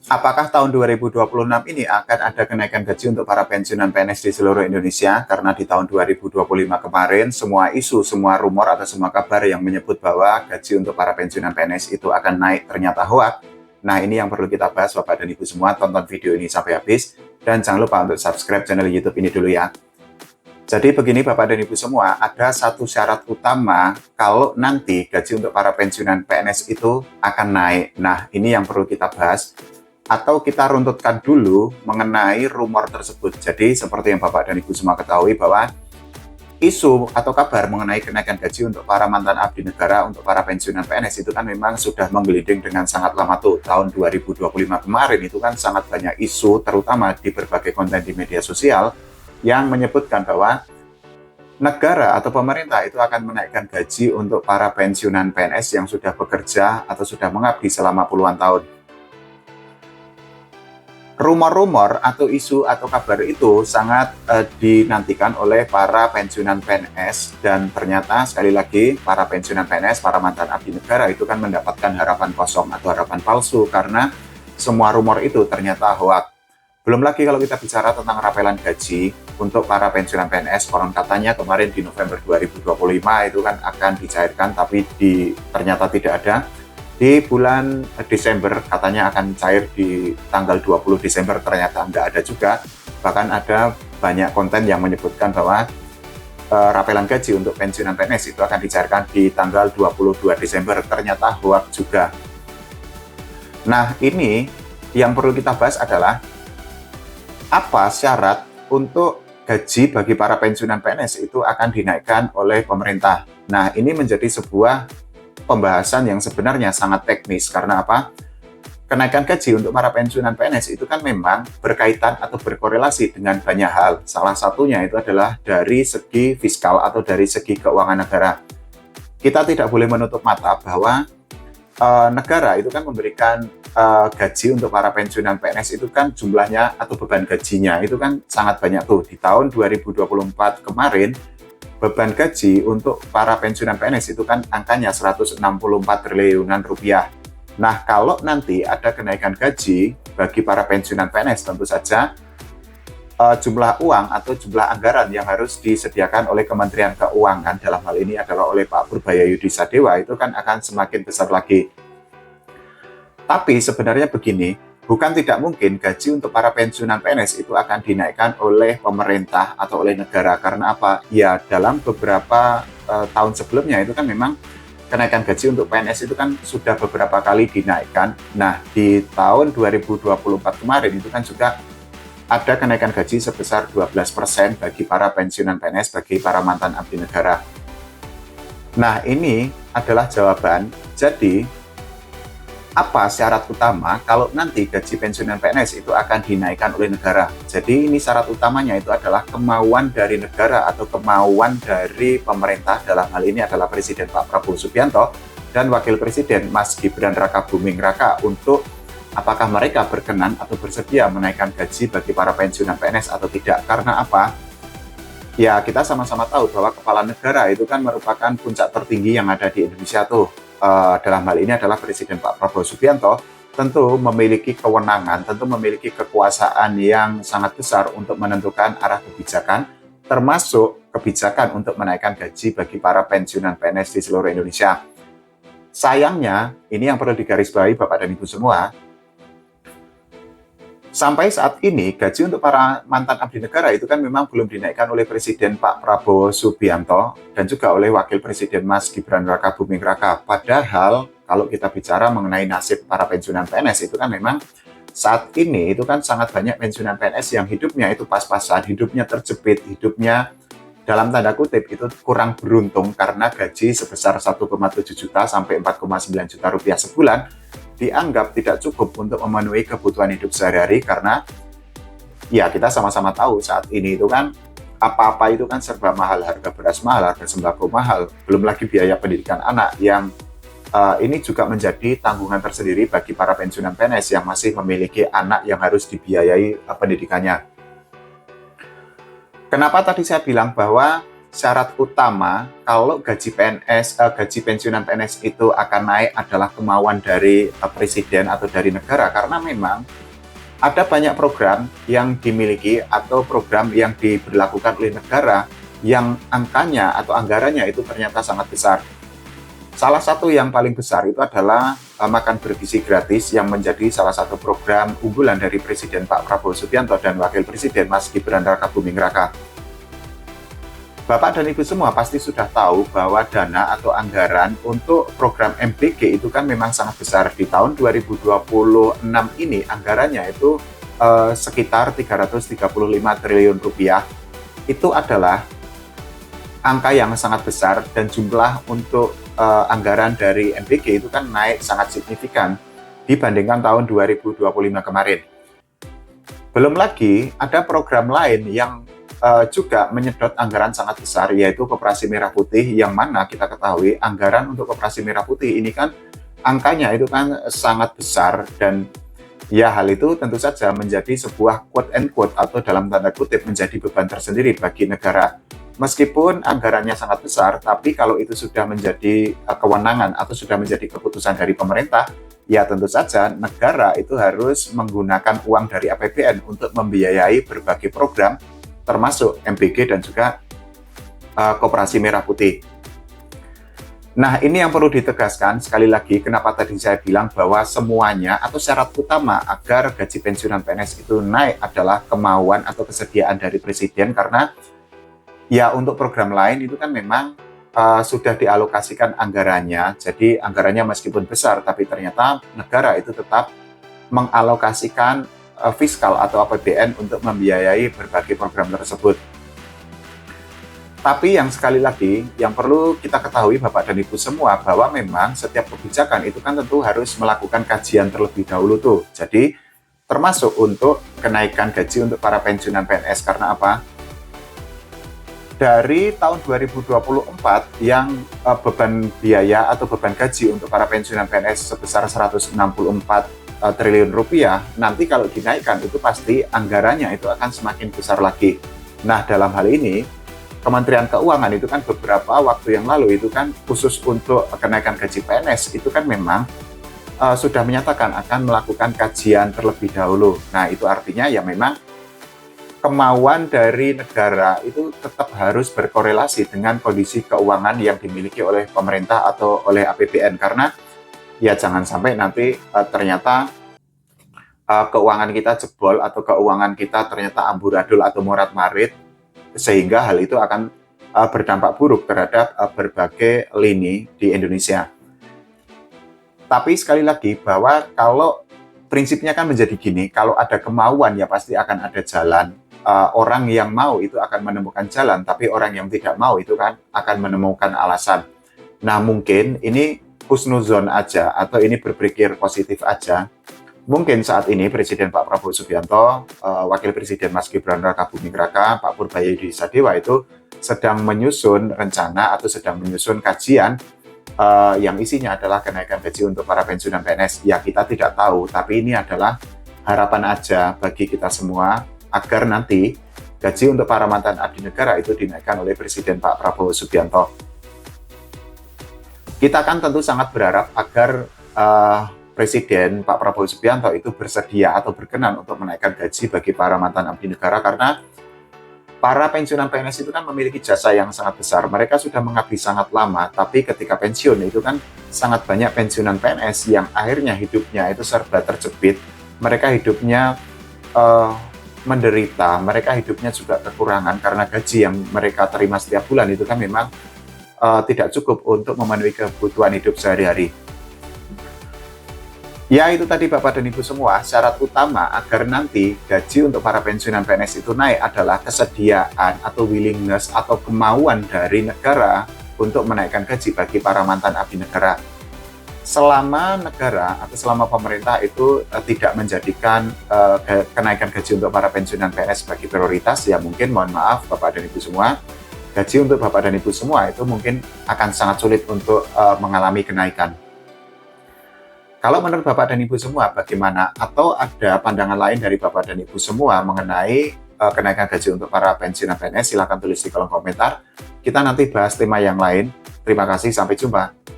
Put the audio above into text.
Apakah tahun 2026 ini akan ada kenaikan gaji untuk para pensiunan PNS di seluruh Indonesia? Karena di tahun 2025 kemarin, semua isu, semua rumor, atau semua kabar yang menyebut bahwa gaji untuk para pensiunan PNS itu akan naik ternyata hoax. Nah, ini yang perlu kita bahas, Bapak dan Ibu semua. Tonton video ini sampai habis. Dan jangan lupa untuk subscribe channel YouTube ini dulu ya. Jadi begini Bapak dan Ibu semua, ada satu syarat utama kalau nanti gaji untuk para pensiunan PNS itu akan naik. Nah, ini yang perlu kita bahas. Atau kita runtutkan dulu mengenai rumor tersebut. Jadi seperti yang Bapak dan Ibu semua ketahui bahwa isu atau kabar mengenai kenaikan gaji untuk para mantan abdi negara, untuk para pensiunan PNS itu kan memang sudah menggelinding dengan sangat lama tuh. Tahun 2025 kemarin itu kan sangat banyak isu, terutama di berbagai konten di media sosial, yang menyebutkan bahwa negara atau pemerintah itu akan menaikkan gaji untuk para pensiunan PNS yang sudah bekerja atau sudah mengabdi selama puluhan tahun. Rumor-rumor atau isu atau kabar itu sangat dinantikan oleh para pensiunan PNS, dan ternyata sekali lagi para pensiunan PNS, para mantan abdi negara itu kan mendapatkan harapan kosong atau harapan palsu karena semua rumor itu ternyata hoax. Belum lagi kalau kita bicara tentang rapelan gaji untuk para pensiunan PNS, konon katanya kemarin di November 2025 itu kan akan dicairkan, tapi ternyata tidak ada. Di bulan Desember katanya akan cair di tanggal 20 Desember, ternyata nggak ada juga. Bahkan ada banyak konten yang menyebutkan bahwa rapelan gaji untuk pensiunan PNS itu akan dicairkan di tanggal 22 Desember, ternyata hoax juga. Nah, ini yang perlu kita bahas adalah apa syarat untuk gaji bagi para pensiunan PNS itu akan dinaikkan oleh pemerintah. Nah, ini menjadi sebuah pembahasan yang sebenarnya sangat teknis. Karena apa? Kenaikan gaji untuk para pensiunan PNS itu kan memang berkaitan atau berkorelasi dengan banyak hal. Salah satunya itu adalah dari segi fiskal atau dari segi keuangan negara. Kita tidak boleh menutup mata bahwa negara itu kan memberikan gaji untuk para pensiunan PNS itu kan jumlahnya atau beban gajinya itu kan sangat banyak tuh. Di tahun 2024 kemarin, beban gaji untuk para pensiunan PNS itu kan angkanya 164 triliunan rupiah. Nah, kalau nanti ada kenaikan gaji bagi para pensiunan PNS, tentu saja jumlah uang atau jumlah anggaran yang harus disediakan oleh Kementerian Keuangan, dalam hal ini adalah oleh Pak Purbaya Yudi Sadewa, itu kan akan semakin besar lagi. Tapi sebenarnya begini, bukan tidak mungkin gaji untuk para pensiunan PNS itu akan dinaikkan oleh pemerintah atau oleh negara. Karena apa? Ya, dalam beberapa tahun sebelumnya itu kan memang kenaikan gaji untuk PNS itu kan sudah beberapa kali dinaikkan. Nah, di tahun 2024 kemarin itu kan juga ada kenaikan gaji sebesar 12% bagi para pensiunan PNS, bagi para mantan abdi negara. Nah, ini adalah jawaban. Jadi, apa syarat utama kalau nanti gaji pensiunan PNS itu akan dinaikkan oleh negara? Jadi ini syarat utamanya itu adalah kemauan dari negara atau kemauan dari pemerintah, dalam hal ini adalah Presiden Pak Prabowo Subianto dan Wakil Presiden Mas Gibran Rakabuming Raka, untuk apakah mereka berkenan atau bersedia menaikkan gaji bagi para pensiunan PNS atau tidak. Karena apa? Ya, kita sama-sama tahu bahwa kepala negara itu kan merupakan puncak tertinggi yang ada di Indonesia tuh. Dalam hal ini adalah Presiden Pak Prabowo Subianto, tentu memiliki kewenangan, tentu memiliki kekuasaan yang sangat besar untuk menentukan arah kebijakan, termasuk kebijakan untuk menaikkan gaji bagi para pensiunan PNS di seluruh Indonesia. Sayangnya, ini yang perlu digarisbawahi Bapak dan Ibu semua, sampai saat ini gaji untuk para mantan abdi negara itu kan memang belum dinaikkan oleh Presiden Pak Prabowo Subianto dan juga oleh Wakil Presiden Mas Gibran Rakabuming Raka. Padahal kalau kita bicara mengenai nasib para pensiunan PNS itu kan memang saat ini itu kan sangat banyak pensiunan PNS yang hidupnya itu pas-pasan, hidupnya terjepit, hidupnya dalam tanda kutip itu kurang beruntung karena gaji sebesar 1,7 juta sampai 4,9 juta rupiah sebulan dianggap tidak cukup untuk memenuhi kebutuhan hidup sehari-hari. Karena ya kita sama-sama tahu saat ini itu kan apa-apa itu kan serba mahal, harga beras mahal, harga sembako mahal, belum lagi biaya pendidikan anak yang ini juga menjadi tanggungan tersendiri bagi para pensiunan PNS yang masih memiliki anak yang harus dibiayai pendidikannya. Kenapa tadi saya bilang bahwa syarat utama kalau gaji PNS, gaji pensiunan PNS itu akan naik adalah kemauan dari presiden atau dari negara, karena memang ada banyak program yang dimiliki atau program yang diberlakukan oleh negara yang angkanya atau anggarannya itu ternyata sangat besar. Salah satu yang paling besar itu adalah makan bergizi gratis yang menjadi salah satu program unggulan dari Presiden Pak Prabowo Subianto dan Wakil Presiden Mas Gibran Rakabuming Raka. Bapak dan Ibu semua pasti sudah tahu bahwa dana atau anggaran untuk program MBG itu kan memang sangat besar. Di tahun 2026 ini anggarannya itu sekitar 335 triliun rupiah. Itu adalah angka yang sangat besar, dan jumlah untuk anggaran dari MBG itu kan naik sangat signifikan dibandingkan tahun 2025 kemarin. Belum lagi ada program lain yang juga menyedot anggaran sangat besar, yaitu Koperasi Merah Putih, yang mana kita ketahui anggaran untuk Koperasi Merah Putih ini kan angkanya itu kan sangat besar, dan ya hal itu tentu saja menjadi sebuah quote and quote atau dalam tanda kutip menjadi beban tersendiri bagi negara. Meskipun anggarannya sangat besar, tapi kalau itu sudah menjadi kewenangan atau sudah menjadi keputusan dari pemerintah, ya tentu saja negara itu harus menggunakan uang dari APBN untuk membiayai berbagai program, termasuk MBG dan juga Koperasi Merah Putih. Nah, ini yang perlu ditegaskan sekali lagi, kenapa tadi saya bilang bahwa semuanya atau syarat utama agar gaji pensiunan PNS itu naik adalah kemauan atau kesediaan dari Presiden, karena ya untuk program lain itu kan memang sudah dialokasikan anggarannya. Jadi anggarannya meskipun besar, tapi ternyata negara itu tetap mengalokasikan fiskal atau APBN untuk membiayai berbagai program tersebut. Tapi yang sekali lagi, yang perlu kita ketahui Bapak dan Ibu semua, bahwa memang setiap kebijakan itu kan tentu harus melakukan kajian terlebih dahulu tuh. Jadi termasuk untuk kenaikan gaji untuk para pensiunan PNS. Karena apa? Dari tahun 2024 yang beban biaya atau beban gaji untuk para pensiunan PNS sebesar 164 triliun rupiah, nanti kalau dinaikkan itu pasti anggarannya itu akan semakin besar lagi. Nah, dalam hal ini Kementerian Keuangan itu kan beberapa waktu yang lalu itu kan khusus untuk kenaikan gaji PNS itu kan memang sudah menyatakan akan melakukan kajian terlebih dahulu. Nah, itu artinya ya memang kemauan dari negara itu tetap harus berkorelasi dengan kondisi keuangan yang dimiliki oleh pemerintah atau oleh APBN, karena ya jangan sampai nanti ternyata keuangan kita jebol atau keuangan kita ternyata amburadul atau morat-marit, sehingga hal itu akan berdampak buruk terhadap berbagai lini di Indonesia. Tapi sekali lagi bahwa kalau prinsipnya kan menjadi gini, kalau ada kemauan ya pasti akan ada jalan. Orang yang mau itu akan menemukan jalan, tapi orang yang tidak mau itu kan akan menemukan alasan. Nah, mungkin ini husnuzon aja atau ini berpikir positif aja. Mungkin saat ini Presiden Pak Prabowo Subianto, Wakil Presiden Mas Gibran Rakabuming Raka, Pak Purbayenudi Sadewa itu sedang menyusun rencana atau sedang menyusun kajian yang isinya adalah kenaikan gaji untuk para pensiunan PNS. Ya, kita tidak tahu, tapi ini adalah harapan aja bagi kita semua agar nanti gaji untuk para mantan abdi negara itu dinaikkan oleh Presiden Pak Prabowo Subianto. Kita kan tentu sangat berharap agar Presiden Pak Prabowo Subianto itu bersedia atau berkenan untuk menaikkan gaji bagi para mantan abdi negara, karena para pensiunan PNS itu kan memiliki jasa yang sangat besar. Mereka sudah mengabdi sangat lama, tapi ketika pensiun itu kan sangat banyak pensiunan PNS yang akhirnya hidupnya itu serba terjepit. Mereka hidupnya menderita, mereka hidupnya juga kekurangan karena gaji yang mereka terima setiap bulan itu kan memang tidak cukup untuk memenuhi kebutuhan hidup sehari-hari. Ya, itu tadi Bapak dan Ibu semua, syarat utama agar nanti gaji untuk para pensiunan PNS itu naik adalah kesediaan atau willingness atau kemauan dari negara untuk menaikkan gaji bagi para mantan abdi negara. Selama negara atau selama pemerintah itu tidak menjadikan kenaikan gaji untuk para pensiunan PNS sebagai prioritas, ya mungkin mohon maaf Bapak dan Ibu semua, gaji untuk Bapak dan Ibu semua itu mungkin akan sangat sulit untuk mengalami kenaikan. Kalau menurut Bapak dan Ibu semua bagaimana? Atau ada pandangan lain dari Bapak dan Ibu semua mengenai kenaikan gaji untuk para pensiunan PNS, silahkan tulis di kolom komentar. Kita nanti bahas tema yang lain. Terima kasih, sampai jumpa.